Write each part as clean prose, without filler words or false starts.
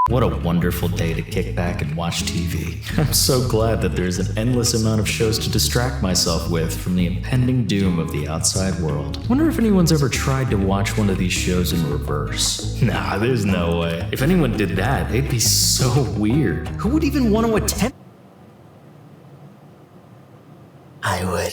What a wonderful day to kick back and watch TV. I'm so glad that there's an endless amount of shows to distract myself with from the impending doom of the outside world. Wonder if anyone's ever tried to watch one of these shows in reverse. Nah, there's no way. If anyone did that, they'd be so weird. Who would even want to attempt? I would.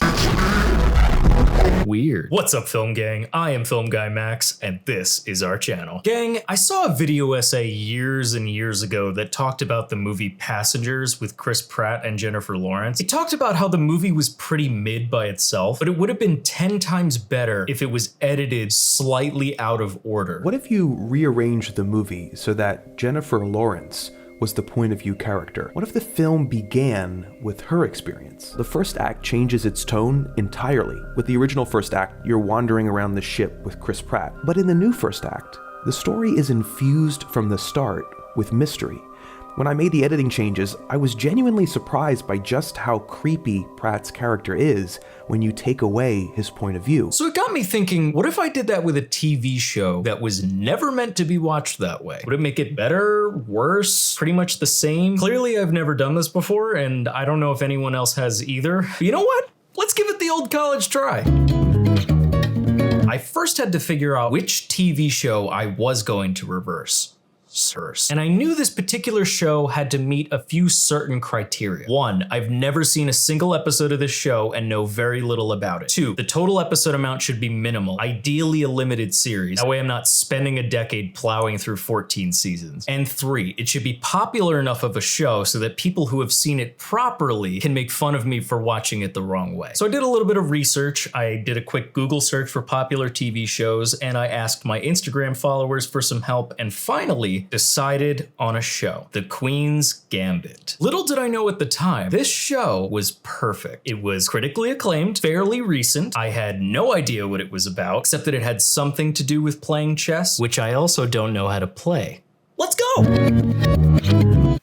Weird. What's up, Film Gang? I am Film Guy Max, and this is our channel. Gang, I saw a video essay years and years ago that talked about the movie Passengers with Chris Pratt and Jennifer Lawrence. It talked about how the movie was pretty mid by itself, but it would have been 10 times better if it was edited slightly out of order. What if you rearranged the movie so that Jennifer Lawrence was the point of view character? What if the film began with her experience? The first act changes its tone entirely. With the original first act, you're wandering around the ship with Chris Pratt. But in the new first act, the story is infused from the start with mystery. When I made the editing changes, I was genuinely surprised by just how creepy Pratt's character is when you take away his point of view. So it got me thinking, what if I did that with a TV show that was never meant to be watched that way? Would it make it better, worse, pretty much the same? Clearly I've never done this before, and I don't know if anyone else has either. But you know what? Let's give it the old college try. I first had to figure out which TV show I was going to reverse. And I knew this particular show had to meet a few certain criteria. 1, I've never seen a single episode of this show and know very little about it. 2, the total episode amount should be minimal, ideally a limited series. That way I'm not spending a decade plowing through 14 seasons. And 3, it should be popular enough of a show so that people who have seen it properly can make fun of me for watching it the wrong way. So I did a little bit of research. I did a quick Google search for popular TV shows, and I asked my Instagram followers for some help, and finally decided on a show, The Queen's Gambit. Little did I know at the time, this show was perfect. It was critically acclaimed, fairly recent. I had no idea what it was about, except that it had something to do with playing chess, which I also don't know how to play. Let's go!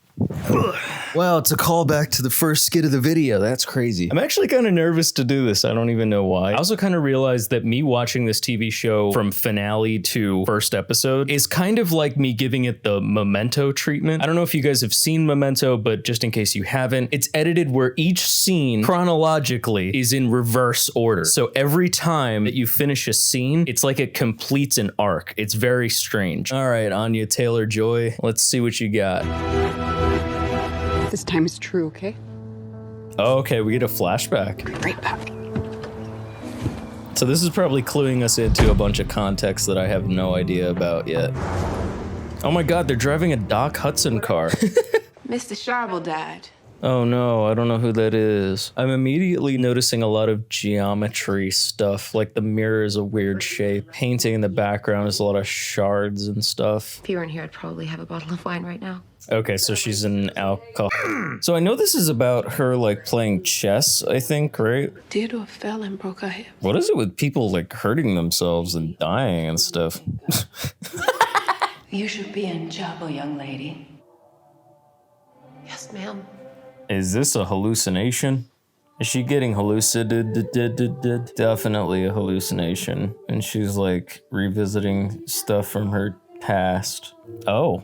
Wow, it's a callback to the first skit of the video. That's crazy. I'm actually kind of nervous to do this. I don't even know why. I also kind of realized that me watching this TV show from finale to first episode is kind of like me giving it the Memento treatment. I don't know if you guys have seen Memento, but just in case you haven't, it's edited where each scene chronologically is in reverse order. So every time that you finish a scene, it's like it completes an arc. It's very strange. All right, Anya Taylor-Joy, let's see what you got. This time is true, okay? Oh, okay, we get a flashback. Be right back. So this is probably cluing us into a bunch of context that I have no idea about yet. Oh my god, they're driving a Doc Hudson car. Mr. Sharble died. Oh no, I don't know who that is. I'm immediately noticing a lot of geometry stuff, like the mirror is a weird shape. Painting in the background is a lot of shards and stuff. If you weren't here, I'd probably have a bottle of wine right now. Okay, so she's an alcohol. So I know this is about her like playing chess, I think, right? Theodore fell and broke her hip. What is it with people like hurting themselves and dying and stuff? You should be in trouble, young lady. Yes, ma'am. Is this a hallucination? Is she getting hallucinated? Definitely a hallucination. And she's like revisiting stuff from her past. Oh,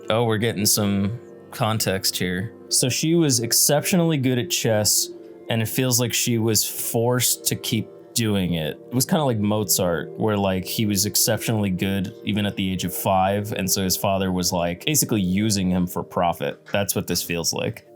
we're getting some context here. So she was exceptionally good at chess, and it feels like she was forced to keep doing it. It was kind of like Mozart, where like he was exceptionally good even at the age of 5, and so his father was like basically using him for profit. That's what this feels like.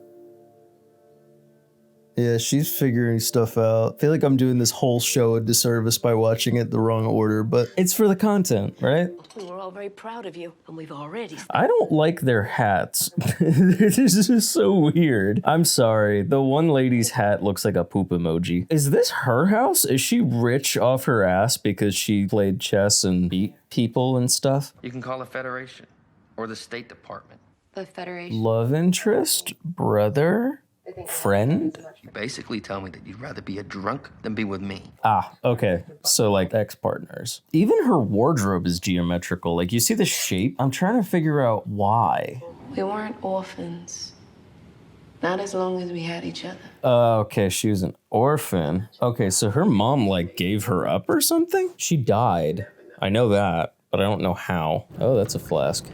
Yeah, she's figuring stuff out. I feel like I'm doing this whole show a disservice by watching it the wrong order, but it's for the content, right? We're all very proud of you, and we've already... I don't like their hats. This is just so weird. I'm sorry. The one lady's hat looks like a poop emoji. Is this her house? Is she rich off her ass because she played chess and beat people and stuff? You can call the Federation or the State Department. The Federation. Love interest? Brother? Friend? You basically tell me that you'd rather be a drunk than be with me. Ah, okay. So like ex-partners. Even her wardrobe is geometrical. Like you see the shape? I'm trying to figure out why. We weren't orphans. Not as long as we had each other. Okay, she was an orphan. Okay, so her mom like gave her up or something? She died. I know that, but I don't know how. Oh, that's a flask.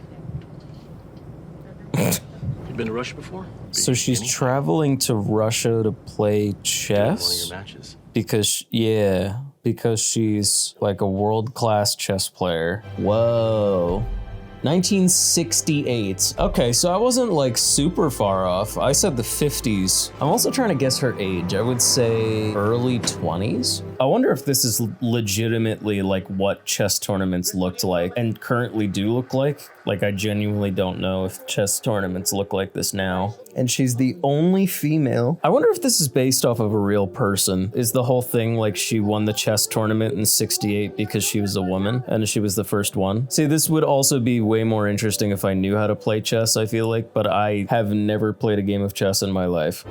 Been to Russia before? So she's traveling to Russia to play chess? One of your matches. Because she's like a world-class chess player. Whoa. 1968. Okay, so I wasn't like super far off. I said the 50s. I'm also trying to guess her age. I would say early 20s. I wonder if this is legitimately like what chess tournaments looked like and currently do look like. Like, I genuinely don't know if chess tournaments look like this now. And she's the only female. I wonder if this is based off of a real person. Is the whole thing like she won the chess tournament in 68 because she was a woman and she was the first one? See, this would also be way more interesting if I knew how to play chess, I feel like, but I have never played a game of chess in my life.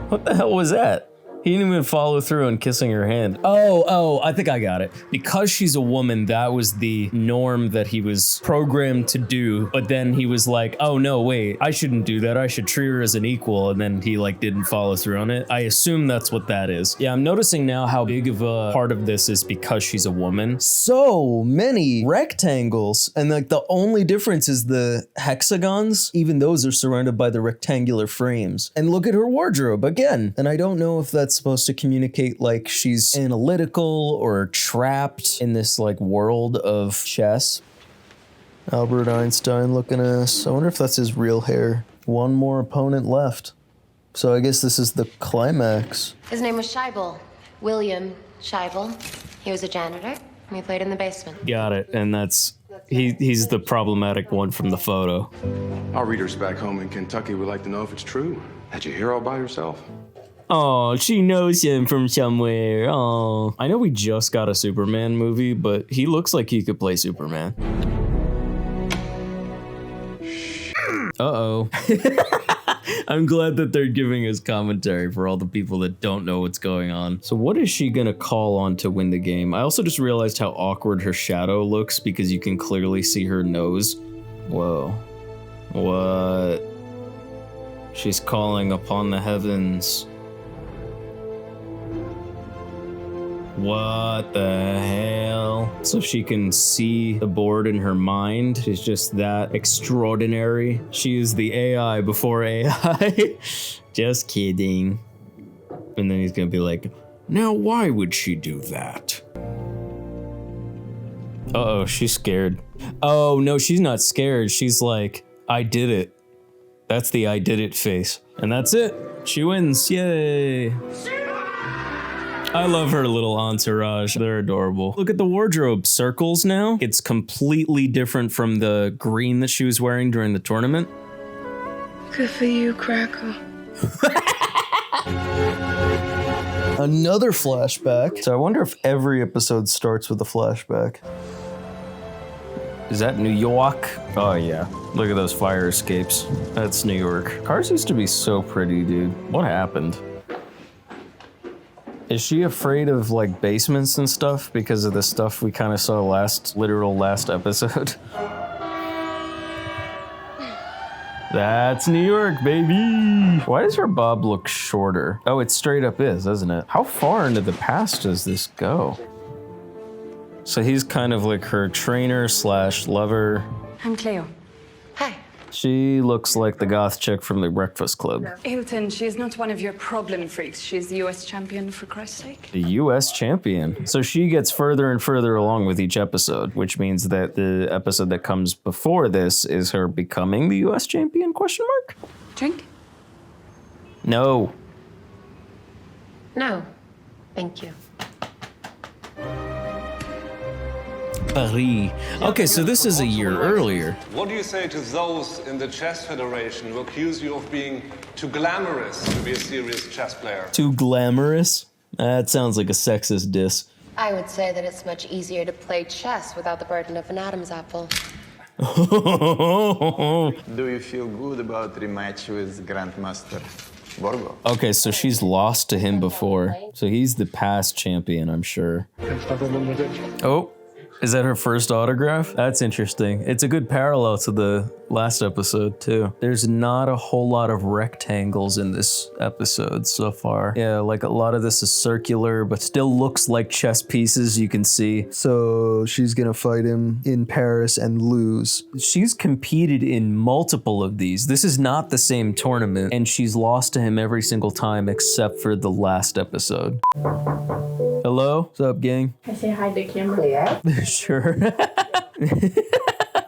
What the hell was that? He didn't even follow through on kissing her hand. Oh, I think I got it. Because she's a woman, that was the norm that he was programmed to do. But then he was like, oh no, wait, I shouldn't do that. I should treat her as an equal. And then he like didn't follow through on it. I assume that's what that is. Yeah, I'm noticing now how big of a part of this is because she's a woman. So many rectangles. And like the only difference is the hexagons. Even those are surrounded by the rectangular frames. And look at her wardrobe again. And I don't know if that's supposed to communicate like she's analytical or trapped in this like world of chess. Albert Einstein looking ass. I wonder if that's his real hair. One more opponent left. So I guess this is the climax. His name was Scheibel. William Scheibel. He was a janitor, and we played in the basement. Got it. And that's he's the problematic one from the photo. Our readers back home in Kentucky would like to know if it's true that you're here all by yourself. Oh, she knows him from somewhere. Oh, I know we just got a Superman movie, but he looks like he could play Superman. Uh-oh. I'm glad that they're giving us commentary for all the people that don't know what's going on. So what is she gonna call on to win the game? I also just realized how awkward her shadow looks because you can clearly see her nose. Whoa. What? She's calling upon the heavens. What the hell? So she can see the board in her mind. She's just that extraordinary. She is the AI before AI. Just kidding. And then he's gonna be like, now why would she do that? Uh-oh, she's scared. Oh, no, she's not scared. She's like, I did it. That's the I did it face. And that's it. She wins. Yay. I love her little entourage. They're adorable. Look at the wardrobe. Circles now. It's completely different from the green that she was wearing during the tournament. Good for you, Crackle. Another flashback. So I wonder if every episode starts with a flashback. Is that New York? Oh yeah. Look at those fire escapes. That's New York. Cars used to be so pretty, dude. What happened? Is she afraid of like basements and stuff because of the stuff we kind of saw last episode? That's New York, baby. Why does her bob look shorter? Oh, it straight up is, doesn't it? How far into the past does this go? So he's kind of like her trainer slash lover. I'm Cleo. Hi. She looks like the goth chick from the Breakfast Club. Hilton, she is not one of your problem freaks. She's the US champion, for Christ's sake. The US champion. So she gets further and further along with each episode, which means that the episode that comes before this is her becoming the US champion, question mark? Drink? No. No, thank you. Paris. Okay, so this is a year earlier. What do you say to those in the Chess Federation who accuse you of being too glamorous to be a serious chess player? Too glamorous? That sounds like a sexist diss. I would say that it's much easier to play chess without the burden of an Adam's apple. Do you feel good about rematch with Grandmaster Borgo? Okay, so she's lost to him before. So he's the past champion, I'm sure. Oh. Is that her first autograph? That's interesting. It's a good parallel to the last episode too. There's not a whole lot of rectangles in this episode so far. Yeah, like a lot of this is circular, but still looks like chess pieces, you can see. So she's gonna fight him in Paris and lose. She's competed in multiple of these. This is not the same tournament, and she's lost to him every single time except for the last episode. Hello? What's up, gang? I say hi to camera. Sure.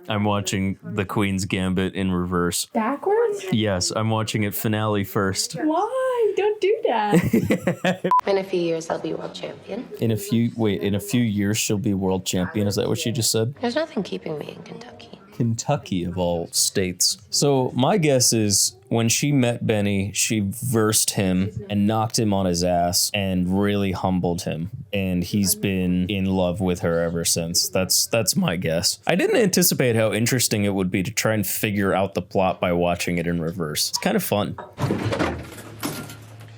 I'm watching The Queen's Gambit in reverse. Backwards? Yes, I'm watching it finale first. Why? Don't do that. In a few years, I'll be world champion. In a few years she'll be world champion. Is that what she just said? There's nothing keeping me in Kentucky. Kentucky of all states. So my guess is when she met Benny, she versed him and knocked him on his ass and really humbled him. And he's been in love with her ever since. That's my guess. I didn't anticipate how interesting it would be to try and figure out the plot by watching it in reverse. It's kind of fun.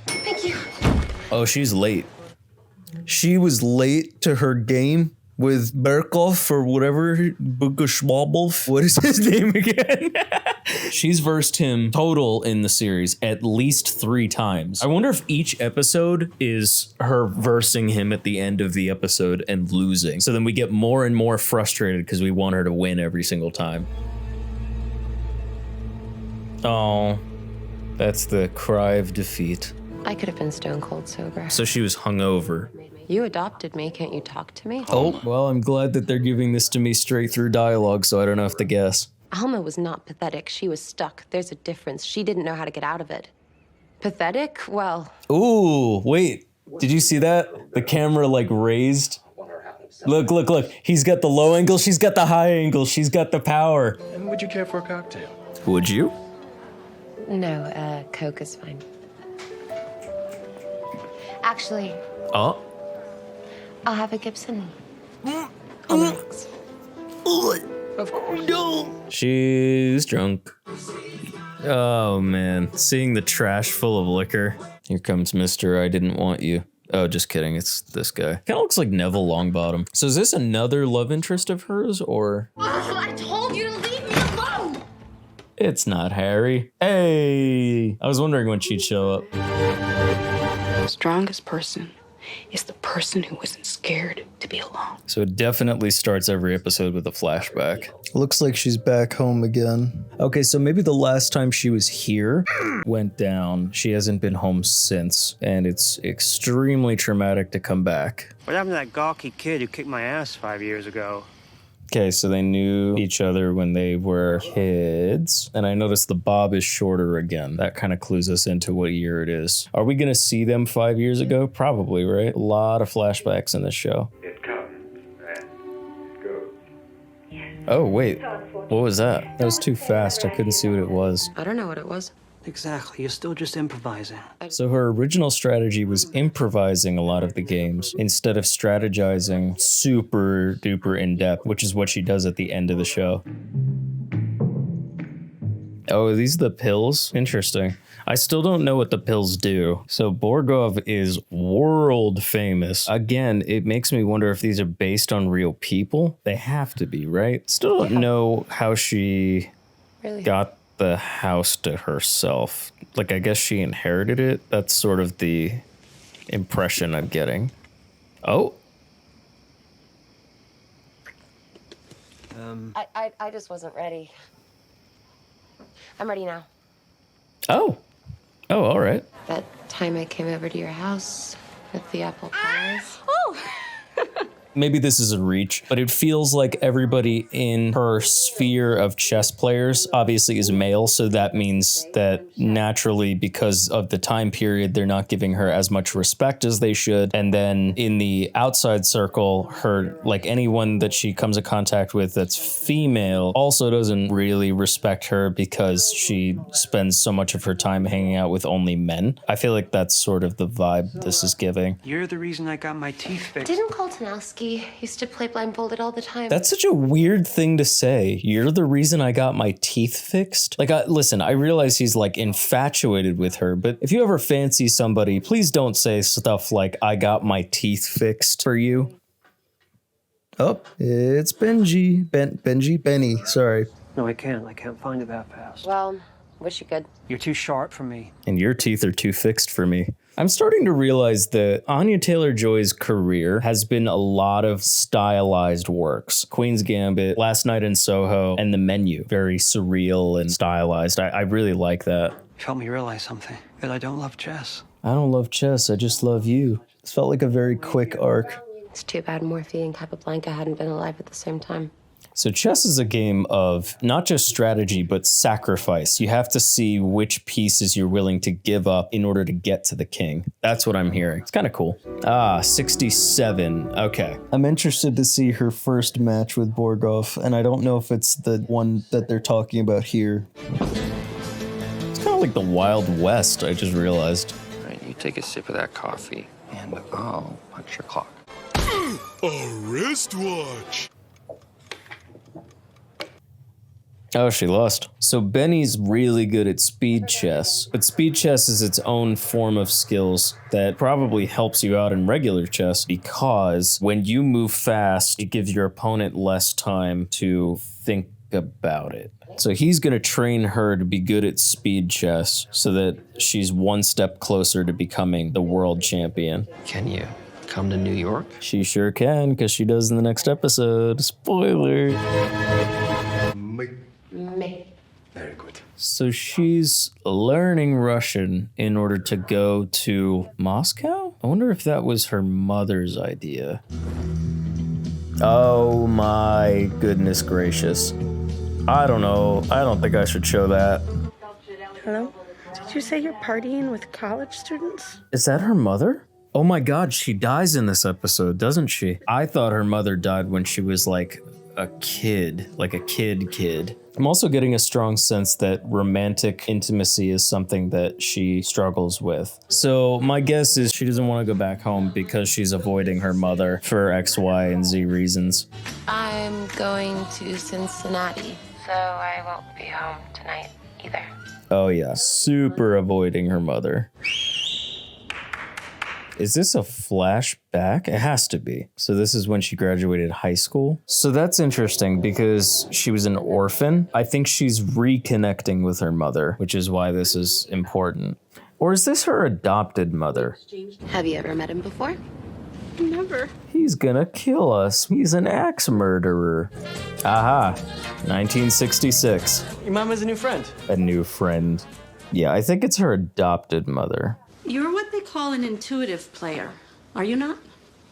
Thank you. Oh, she's late. She was late to her game with Berkov or whatever, Bukushwabov. What is his name again? She's versed him total in the series at least 3 times. I wonder if each episode is her versing him at the end of the episode and losing. So then we get more and more frustrated because we want her to win every single time. Oh, that's the cry of defeat. I could have been stone cold sober. So she was hungover. You adopted me. Can't you talk to me? Oh, well, I'm glad that they're giving this to me straight through dialogue, so I don't have to guess. Alma was not pathetic. She was stuck. There's a difference. She didn't know how to get out of it. Pathetic? Well... Ooh, wait. Did you see that? The camera, like, raised. Look, look, look. He's got the low angle. She's got the high angle. She's got the power. And would you care for a cocktail? Would you? No, Coke is fine. Actually, Oh. I'll have a Gibson. On the rocks. Of course. No. She's drunk. Oh, man. Seeing the trash full of liquor. Here comes Mr. I Didn't Want You. Oh, just kidding. It's this guy. Kind of looks like Neville Longbottom. So is this another love interest of hers, or? I told you to leave me alone! It's not Harry. Hey! I was wondering when she'd show up. The strongest person is the person who wasn't scared to be alone. So it definitely starts every episode with a flashback. Looks like she's back home again. Okay, so maybe the last time she was here went down. She hasn't been home since, and it's extremely traumatic to come back. What happened to that gawky kid who kicked my ass 5 years ago? Okay, so they knew each other when they were kids. And I noticed the bob is shorter again. That kind of clues us into what year it is. Are we going to see them 5 years ago? Probably, right? A lot of flashbacks in this show. It comes and it goes. Oh, wait. What was that? That was too fast. I couldn't see what it was. I don't know what it was. Exactly, you're still just improvising. So her original strategy was improvising a lot of the games instead of strategizing super duper in depth, which is what she does at the end of the show. Oh, are these the pills? Interesting. I still don't know what the pills do. So Borgov is world famous. Again, it makes me wonder if these are based on real people. They have to be, right? Still don't know how she got the house to herself. Like, I guess she inherited it. That's sort of the impression I'm getting. Oh. I just wasn't ready. I'm ready now. Oh. Oh, all right. That time I came over to your house with the apple pies. Oh! Maybe this is a reach, but it feels like everybody in her sphere of chess players obviously is male, so that means that naturally, because of the time period, they're not giving her as much respect as they should. And then in the outside circle, her, like anyone that she comes in contact with that's female also doesn't really respect her because she spends so much of her time hanging out with only men. I feel like that's sort of the vibe this is giving. You're the reason I got my teeth fixed. Didn't Koltanowski used to play blindfolded all the time? That's such a weird thing to say. You're the reason I got my teeth fixed. Like, listen, I realize he's like infatuated with her, but if you ever fancy somebody, please don't say stuff like, I got my teeth fixed for you. Oh, it's Benji. Benny, sorry. No, I can't. I can't find it that fast. Well, wish you could. You're too sharp for me. And your teeth are too fixed for me. I'm starting to realize that Anya Taylor-Joy's career has been a lot of stylized works. Queen's Gambit, Last Night in Soho, and The Menu. Very surreal and stylized. I really like that. You helped me realize something. That I don't love chess. I don't love chess, I just love you. This felt like a very quick arc. It's too bad Morphe and Capablanca hadn't been alive at the same time. So chess is a game of not just strategy, but sacrifice. You have to see which pieces you're willing to give up in order to get to the king. That's what I'm hearing. It's kind of cool. 67. Okay. I'm interested to see her first match with Borgov, and I don't know if it's the one that they're talking about here. It's kind of like the Wild West, I just realized. All right, you take a sip of that coffee, and I'll punch your clock. A wristwatch. Oh, she lost. So Benny's really good at speed chess, but speed chess is its own form of skills that probably helps you out in regular chess because when you move fast, it gives your opponent less time to think about it. So he's going to train her to be good at speed chess so that she's one step closer to becoming the world champion. Can you come to New York? She sure can, because she does in the next episode. Spoiler. Me. Very good. So she's learning Russian in order to go to Moscow? I wonder if that was her mother's idea. Oh my goodness gracious. I don't know. I don't think I should show that. Hello? Did you say you're partying with college students? Is that her mother? Oh my god, she dies in this episode, doesn't she? I thought her mother died when she was like a kid, like a kid. I'm also getting a strong sense that romantic intimacy is something that she struggles with. So my guess is she doesn't want to go back home because she's avoiding her mother for X, Y, and Z reasons. I'm going to Cincinnati, so I won't be home tonight either. Oh yeah, super avoiding her mother. Is this a flashback? It has to be. So this is when she graduated high school. So that's interesting because she was an orphan. I think she's reconnecting with her mother, which is why this is important. Or is this her adopted mother? Have you ever met him before? Never. He's gonna kill us. He's an axe murderer. Aha, 1966. Your mom has a new friend. A new friend. Yeah, I think it's her adopted mother. You're what they call an intuitive player, are you not?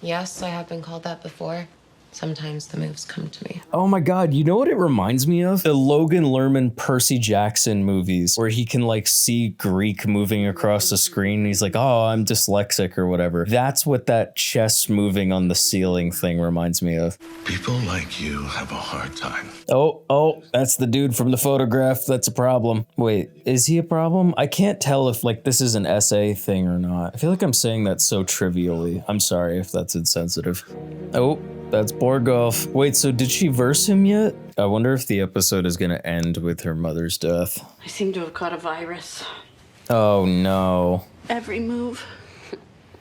Yes, I have been called that before. Sometimes the moves come to me. Oh my god, you know what it reminds me of? The Logan Lerman Percy Jackson movies where he can like see Greek moving across the screen and he's like, oh, I'm dyslexic or whatever. That's what that chess moving on the ceiling thing reminds me of. People like you have a hard time. Oh, that's the dude from the photograph. That's a problem. Wait, is he a problem? I can't tell if like this is an essay thing or not. I feel like I'm saying that so trivially. I'm sorry if that's insensitive. Oh, that's Borgov. Wait, so did she verse him yet? I wonder if the episode is gonna end with her mother's death. I seem to have caught a virus. Oh no. Every move.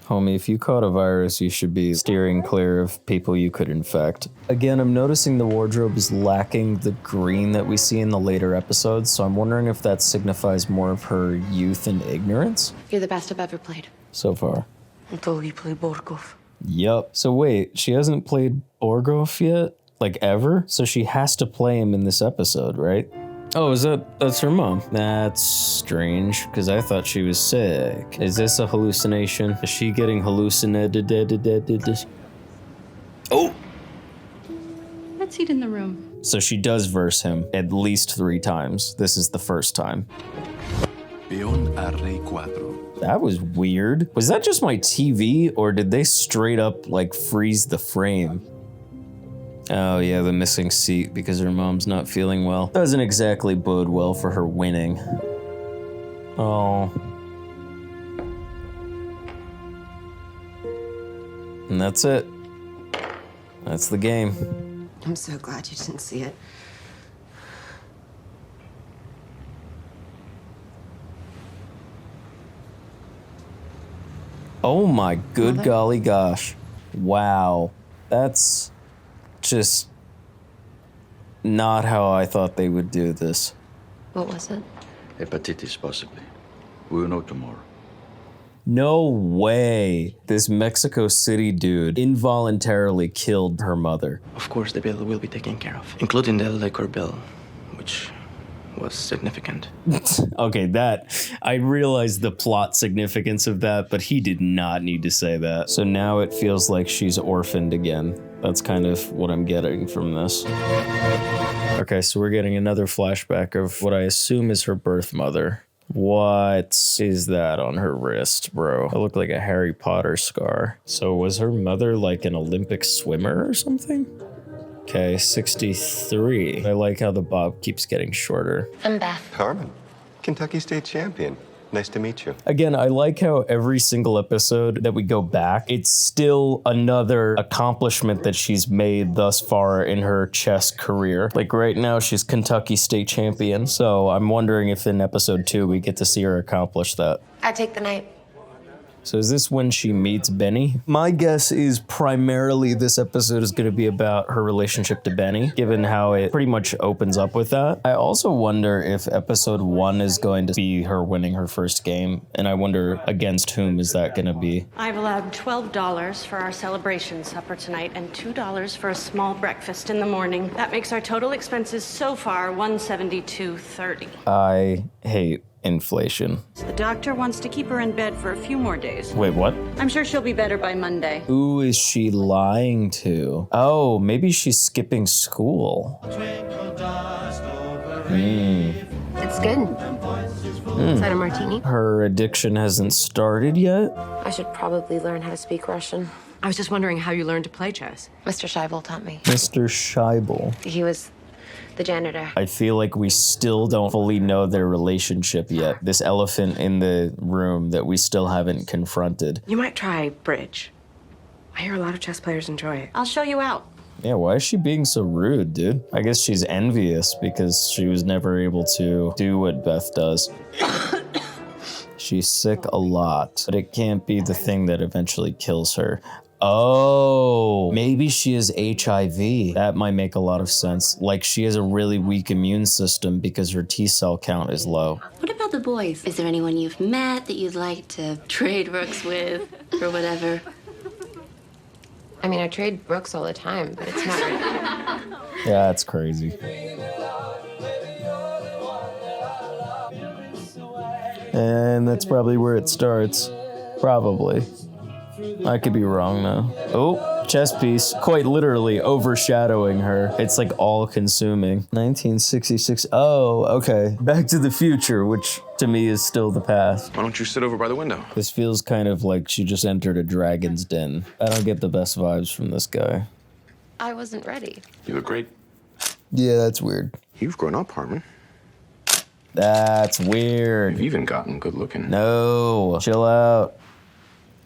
Homie, if you caught a virus, you should be steering clear of people you could infect. Again, I'm noticing the wardrobe is lacking the green that we see in the later episodes, so I'm wondering if that signifies more of her youth and ignorance You're the best I've ever played. so far. Until you play Borkov. Yup. So wait, she hasn't played Borgov yet? Like ever? So she has to play him in this episode, right? Oh, that's her mom? That's strange, because I thought she was sick. Is this a hallucination? Is she getting hallucinated? Oh! Let's eat in the room. So she does verse him at least 3 times. This is the first time. Peón a rey 4. That was weird. Was that just my TV, or did they straight up like freeze the frame? Oh yeah, the missing seat because her mom's not feeling well. Doesn't exactly bode well for her winning. Oh. And that's it. That's the game. I'm so glad you didn't see it. Oh my good golly gosh. Wow. That's just not how I thought they would do this. What was it? Hepatitis, possibly. We will know tomorrow. No way. This Mexico City dude involuntarily killed her mother. Of course, the bill will be taken care of, including the liquor bill, which was significant. Okay, I realized the plot significance of that, but he did not need to say that. So now it feels like she's orphaned again. That's kind of what I'm getting from this. Okay, so we're getting another flashback of what I assume is her birth mother. What is that on her wrist, bro? It looked like a Harry Potter scar. So was her mother like an Olympic swimmer or something? Okay, 63. I like how the bob keeps getting shorter. I'm Beth. Carmen, Kentucky State Champion. Nice to meet you. Again, I like how every single episode that we go back, it's still another accomplishment that she's made thus far in her chess career. Like right now, she's Kentucky State Champion. So I'm wondering if in episode 2, we get to see her accomplish that. I take the night. So is this when she meets Benny? My guess is primarily this episode is going to be about her relationship to Benny, given how it pretty much opens up with that. I also wonder if episode 1 is going to be her winning her first game, and I wonder against whom is that going to be. I've allowed $12 for our celebration supper tonight and $2 for a small breakfast in the morning. That makes our total expenses so far $172.30. I hate inflation. The doctor wants to keep her in bed for a few more days. Wait, what? I'm sure she'll be better by Monday. Who is she lying to? Oh, maybe she's skipping school. It's good. Is that a martini? Her addiction hasn't started yet? I should probably learn how to speak Russian. I was just wondering how you learned to play chess. Mr. Scheibel taught me. Mr. Scheibel. He was the janitor. I feel like we still don't fully know their relationship yet. This elephant in the room that we still haven't confronted. You might try bridge. I hear a lot of chess players enjoy it. I'll show you out. Yeah, why is she being so rude, dude? I guess she's envious because she was never able to do what Beth does. She's sick a lot, but it can't be the thing that eventually kills her. Oh, maybe she has HIV. That might make a lot of sense. Like she has a really weak immune system because her T-cell count is low. What about the boys? Is there anyone you've met that you'd like to trade rooks with or whatever? I mean, I trade Brooks all the time, but it's not right. Yeah, that's crazy. And that's probably where it starts. Probably. I could be wrong though. Oh, chess piece. Quite literally overshadowing her. It's like all consuming. 1966. Oh, okay. Back to the Future, which to me is still the past. Why don't you sit over by the window? This feels kind of like she just entered a dragon's den. I don't get the best vibes from this guy. I wasn't ready. You look great. Yeah, that's weird. You've grown up, Harmon. That's weird. You've even gotten good looking. No, chill out.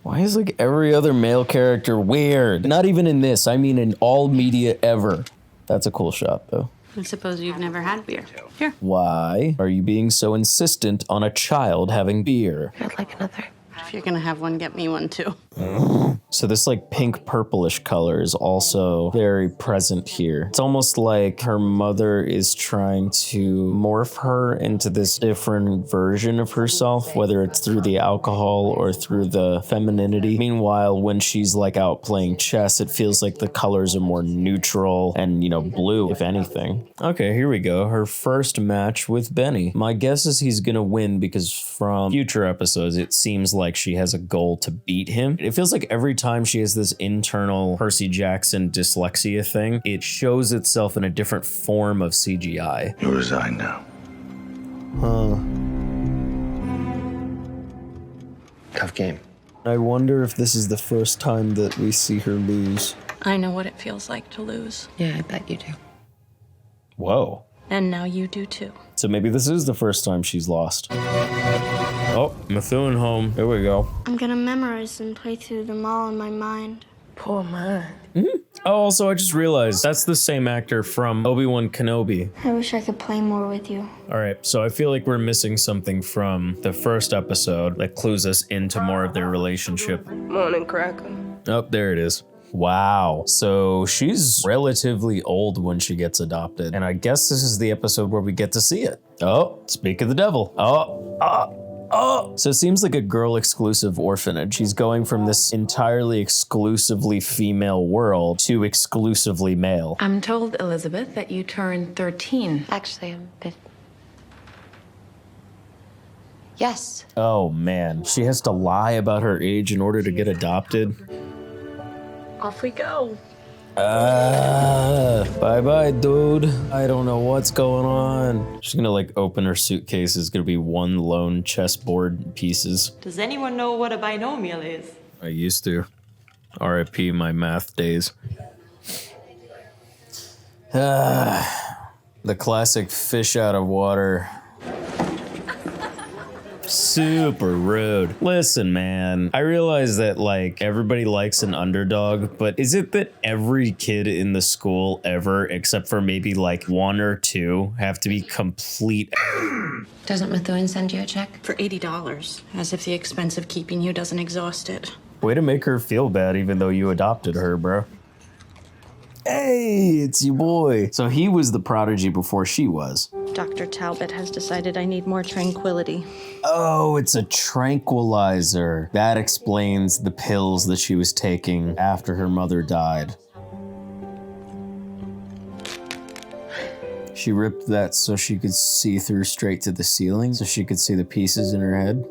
Why is like every other male character weird? Not even in this, I mean in all media ever. That's a cool shot though. I suppose you've never had beer. Here. Why are you being so insistent on a child having beer? I'd like another. If you're gonna have one, get me one too. So this like pink purplish color is also very present here. It's almost like her mother is trying to morph her into this different version of herself, whether it's through the alcohol or through the femininity. Meanwhile, when she's like out playing chess, it feels like the colors are more neutral and, you know, blue, if anything. Okay, here we go. Her first match with Benny. My guess is he's gonna win because from future episodes, it seems like she has a goal to beat him. It feels like every time she has this internal Percy Jackson dyslexia thing, it shows itself in a different form of CGI. You resign now. Huh. Tough game. I wonder if this is the first time that we see her lose. I know what it feels like to lose. Yeah, I bet you do. Whoa. And now you do too. So maybe this is the first time she's lost. Oh, Methuen home. Here we go. I'm gonna memorize and play through them all in my mind. Poor man. Mm-hmm. Oh, also, I just realized that's the same actor from Obi-Wan Kenobi. I wish I could play more with you. All right, so I feel like we're missing something from the first episode that clues us into more of their relationip. Morning, Cracker. Oh, there it is. Wow. So she's relatively old when she gets adopted. And I guess this is the episode where we get to see it. Oh, speak of the devil. Oh. So it seems like a girl exclusive orphanage. She's going from this entirely exclusively female world to exclusively male. I'm told, Elizabeth, that you turned 13. Actually, I'm 15. Yes. Oh man, she has to lie about her age in order to get adopted. Off we go. Bye-bye, dude. I don't know what's going on. She's gonna like open her suitcase. It's gonna be one lone chessboard pieces. Does anyone know what a binomial is? I used to. RIP my math days. The classic fish out of water. Super rude. Listen, man, I realize that like everybody likes an underdog, but is it that every kid in the school ever, except for maybe like one or two, have to be complete? Doesn't Methuen send you a check? For $80, as if the expense of keeping you doesn't exhaust it. Way to make her feel bad even though you adopted her, bro. Hey, it's your boy. So he was the prodigy before she was. Dr. Talbot has decided I need more tranquility. Oh, it's a tranquilizer. That explains the pills that she was taking after her mother died. She ripped that so she could see through straight to the ceiling, so she could see the pieces in her head.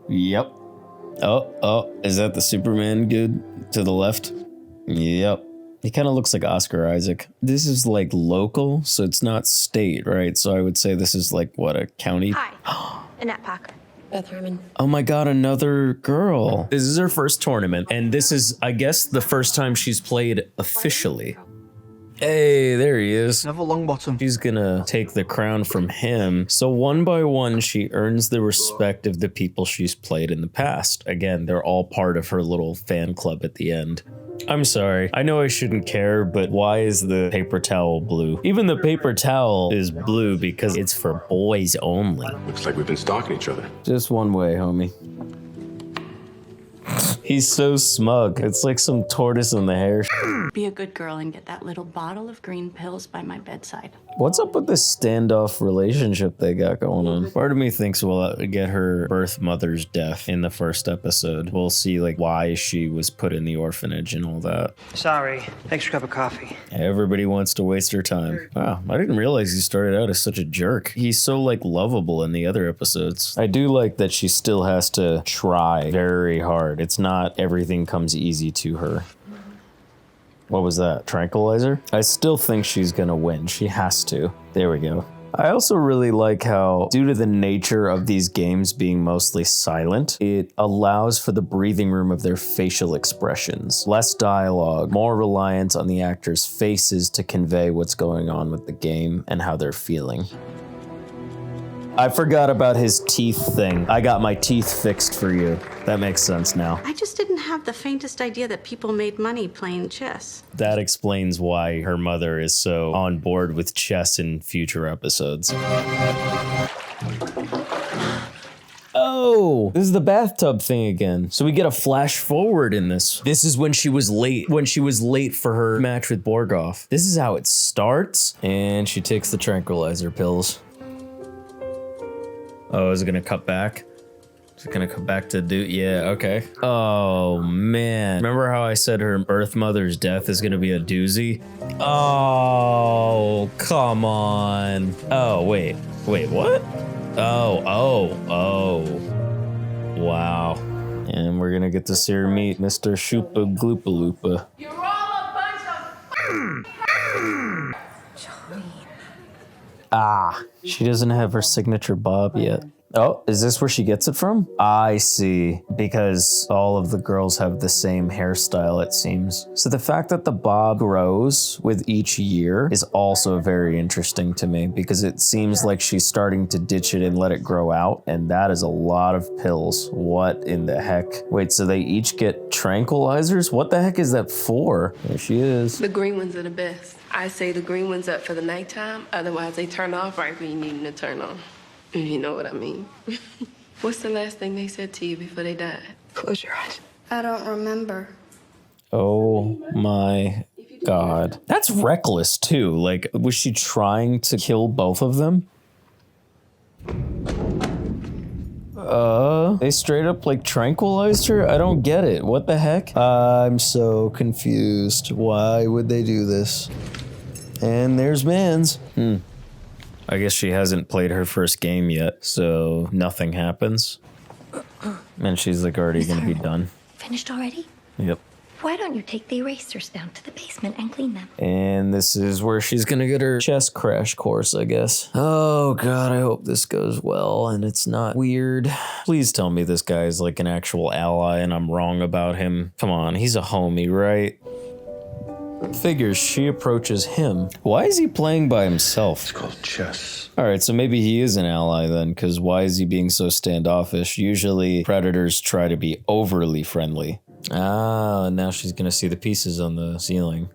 Yep. Oh, is that the Superman dude to the left? Yep. He kind of looks like Oscar Isaac. This is like local, so it's not state, right? So I would say this is like, what, a county? Hi, Annette Packer. Beth Harmon. Oh my God, another girl. This is her first tournament, and this is, I guess, the first time she's played officially. Hey, there he is. Neville Longbottom. She's gonna take the crown from him. So one by one, she earns the respect of the people she's played in the past. Again, they're all part of her little fan club at the end. I'm sorry, I know I shouldn't care, but why is the paper towel blue? Even the paper towel is blue because it's for boys only. Looks like we've been stalking each other. Just one way, homie. He's so smug. It's like some tortoise in the hair. Be a good girl and get that little bottle of green pills by my bedside. What's up with this standoff relationship they got going on? Part of me thinks we'll get her birth mother's death in the first episode. We'll see like why she was put in the orphanage and all that. Sorry. Extra cup of coffee. Everybody wants to waste her time. Wow, I didn't realize he started out as such a jerk. He's so like lovable in the other episodes. I do like that she still has to try very hard. It's not everything comes easy to her. What was that? Tranquilizer? I still think she's gonna win. She has to. There we go. I also really like how, due to the nature of these games being mostly silent, it allows for the breathing room of their facial expressions. Less dialogue, more reliance on the actors' faces to convey what's going on with the game and how they're feeling. I forgot about his teeth thing. I got my teeth fixed for you. That makes sense now. I just didn't have the faintest idea that people made money playing chess. That explains why her mother is so on board with chess in future episodes. Oh, this is the bathtub thing again. So we get a flash forward in this. This is when she was late for her match with Borgoff. This is how it starts. And she takes the tranquilizer pills. Oh, is it gonna cut back? Is it gonna come back to do? Yeah, okay. Oh man. Remember how I said her birth mother's death is gonna be a doozy? Oh, come on. Oh, wait, what? Oh. Wow. And we're gonna get to see her meet Mr. Shoopa Gloopaloopa. You're all a bunch of... Ah, she doesn't have her signature bob yet. Oh, is this where she gets it from? I see, because all of the girls have the same hairstyle, it seems. So the fact that the bob grows with each year is also very interesting to me, because it seems like she's starting to ditch it and let it grow out, and that is a lot of pills. What in the heck? Wait, so they each get tranquilizers? What the heck is that for? There she is. The green ones are the best. I say the green ones up for the nighttime, otherwise they turn off right when you need them to turn on. If you know what I mean. What's the last thing they said to you before they died? Close your eyes. I don't remember. Oh my god. That's reckless too. Like, was she trying to kill both of them? They straight up like tranquilized her? I don't get it. What the heck? I'm so confused. Why would they do this? And there's Mans. I guess she hasn't played her first game yet, so nothing happens. And she's like already gonna be done. Finished already? Yep. Why don't you take the erasers down to the basement and clean them? And this is where she's gonna get her chess crash course, I guess. Oh god, I hope this goes well and it's not weird. Please tell me this guy is like an actual ally and I'm wrong about him. Come on, he's a homie, right? Figures she approaches him. Why is he playing by himself? It's called chess. Alright, so maybe he is an ally then, because why is he being so standoffish? Usually predators try to be overly friendly. Ah, now she's gonna see the pieces on the ceiling.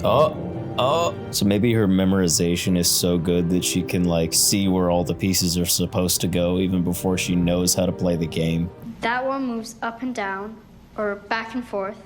Oh, so maybe her memorization is so good that she can like see where all the pieces are supposed to go even before she knows how to play the game. That one moves up and down, or back and forth,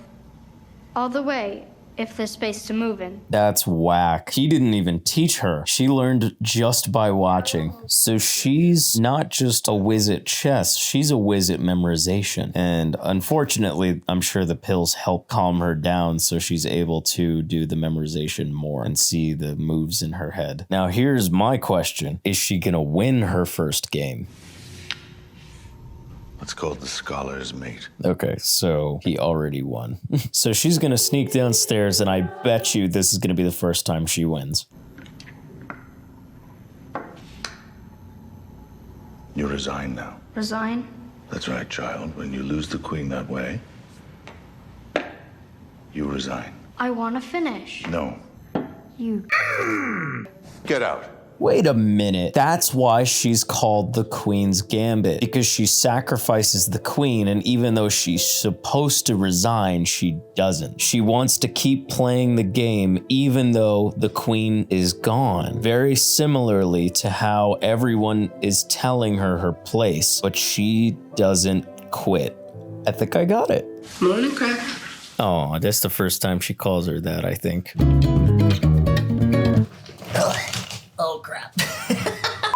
all the way, if there's space to move in. That's whack. He didn't even teach her. She learned just by watching. So she's not just a whiz at chess, she's a whiz at memorization. And unfortunately, I'm sure the pills help calm her down so she's able to do the memorization more and see the moves in her head. Now here's my question. Is she gonna win her first game? It's called the Scholar's Mate. Okay, so he already won. So she's gonna sneak downstairs and I bet you this is gonna be the first time she wins. You resign now. Resign? That's right, child. When you lose the queen that way, you resign. I want to finish. No. You. Get out. Wait a minute. That's why she's called the Queen's Gambit. Because she sacrifices the queen, and even though she's supposed to resign, she doesn't. She wants to keep playing the game even though the queen is gone. Very similarly to how everyone is telling her her place, but she doesn't quit. I think I got it. Morning, crap. Oh, that's the first time she calls her that, I think. Oh, crap.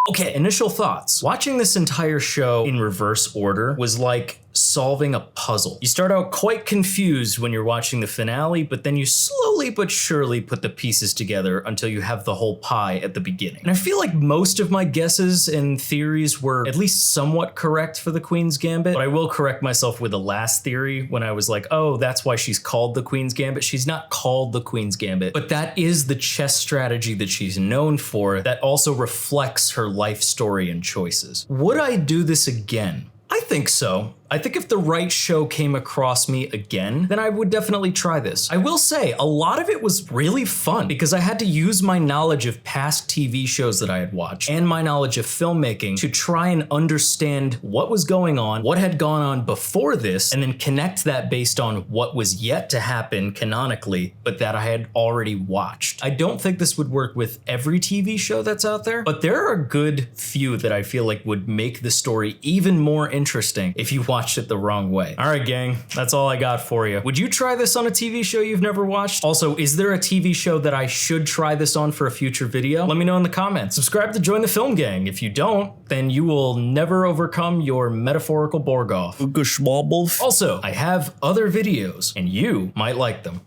Okay, initial thoughts. Watching this entire show in reverse order was like solving a puzzle. You start out quite confused when you're watching the finale, but then you slowly but surely put the pieces together until you have the whole pie at the beginning. And I feel like most of my guesses and theories were at least somewhat correct for the Queen's Gambit, but I will correct myself with the last theory when I was like, oh, that's why she's called the Queen's Gambit. She's not called the Queen's Gambit, but that is the chess strategy that she's known for that also reflects her life story and choices. Would I do this again? I think so. I think if the right show came across me again, then I would definitely try this. I will say, a lot of it was really fun because I had to use my knowledge of past TV shows that I had watched and my knowledge of filmmaking to try and understand what was going on, what had gone on before this, and then connect that based on what was yet to happen canonically, but that I had already watched. I don't think this would work with every TV show that's out there, but there are a good few that I feel like would make the story even more interesting if you watched it the wrong way. All right, gang, that's all I got for you. Would you try this on a TV show you've never watched? Also, is there a TV show that I should try this on for a future video? Let me know in the comments. Subscribe to join the Film Gang. If you don't, then you will never overcome your metaphorical Borgoff. Also, I have other videos and you might like them.